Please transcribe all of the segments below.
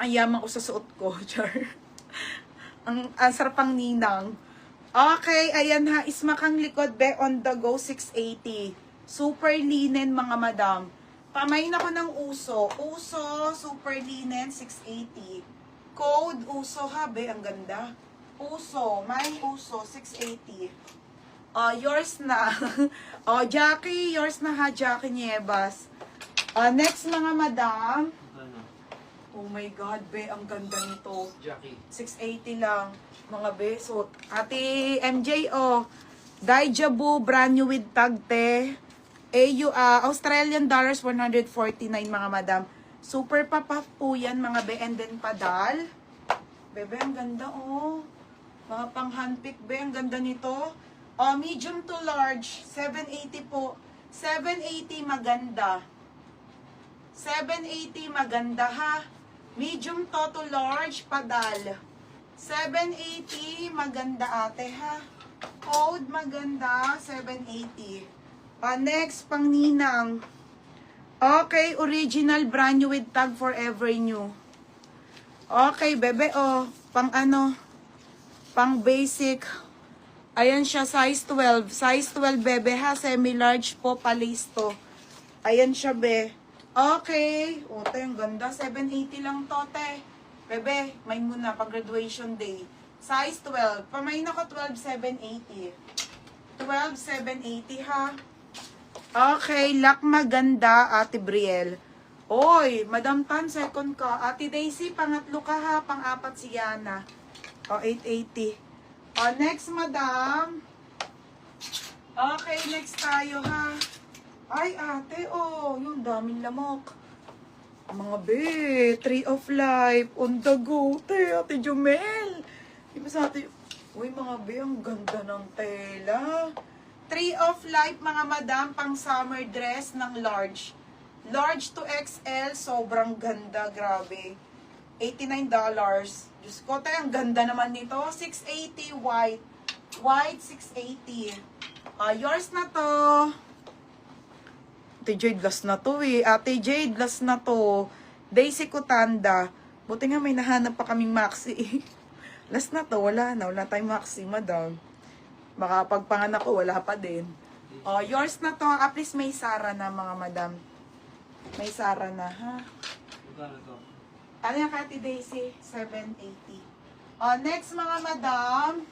ang yaman ko sa suot ko. Char. ang sarap ang ninang. Okay, ayan ha. Ismakang likod be on the go 680. Super linen mga madam. Pamain ako ng uso. Uso, super linen 680. Code uso ha be. Ang ganda. Uso, may uso 680. Yours na. Jackie, yours na ha, Jackie Nievas. Next mga madam. Oh my God, be, ang ganda nito. Jackie. 680 lang, mga be. So, Ate MJ, Daijabu, brand new with tag, te. Australian dollars, 149, mga madam. Super papaf po yan, mga be. And then, padal. Bebe, ang ganda, oh. Mga pang handpick, be, ang ganda nito. Medium to large, 780 po. 780 maganda. 780 maganda ha. Medium to large, padal. 780 maganda ate ha. Code maganda, 780. Next, pang ninang. Okay, original brand new with tag forever new. Okay, bebe, pang ano, pang basic. Ayan siya, size 12. Size 12, bebe, ha? Semi-large po, palisto. Ayan siya, be. Okay. Te, ang ganda. 780 lang to, te. Bebe, main mo na, pag-graduation day. Size 12. Pamain ako, 12,780. 12,780, ha? Okay, lock maganda, Ate Brielle. Oy, Madam Tan, second ka. Ate Daisy, pangatlo ka, ha? Pang-apat si Yana. 880. Next, madam. Okay, next tayo, ha. Ay, ate, yung daming lamok. Mga be, Tree of Life, on the go. Ate Jumel. Iba sa ate, uy, mga be, ang ganda ng tela. Tree of Life, mga madam, pang summer dress ng large. Large to XL, sobrang ganda, grabe. $89. Diyos ko, tayo, ang ganda naman nito. 680 white. White, 680. Yours na to. Ate Jade, last na to eh. Ate Jade, last na to. Daisy Kutanda. Buti nga may nahanap pa kaming maxi. Last na to, wala na. Wala tayong maxi, madam. Baka pagpanganak ko, wala pa din. Yours na to. At least may Sara na, mga madam. May Sara na, ha? Magkano to? Ano yung Kati Daisy? 780. Next, mga madam.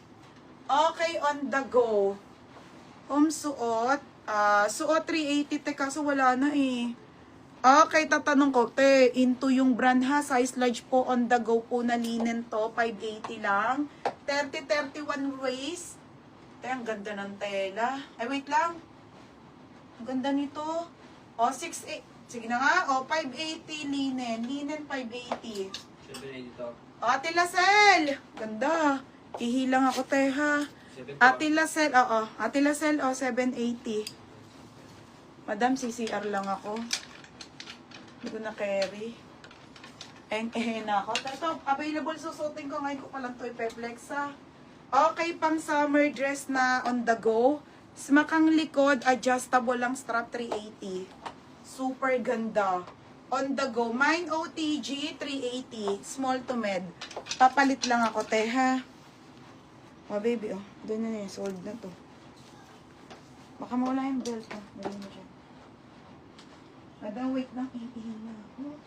Okay, on the go. Suot. Suot 380. Teka, so wala na eh. Okay, tatanong ko. Into yung brand ha. Size large po, on the go po na linen to. 580 lang. 30-31 waist. Ang ganda ng tela. Ay, wait lang. Ang ganda nito. 680. Sige na nga, 580 linen. Linen 580. 780 to. Ate Lasel! Ganda. Ihilang ako, teha. Ate Lasel, Ate Lasel, 780. Madam, CCR lang ako. Hindi ko na carry. Na ako. Ito, available susutin ko. Ngayon ko palang to ipeflex, ha. Okay, pang summer dress na on the go. Smakang likod, adjustable lang strap 380. Super ganda. On the go. Mine OTG 380. Small to med. Papalit lang ako, teha. Baby, doon na sold na to. Baka mawala yung belt, Dali mo siya. Madam, wait lang. Iihin na ako.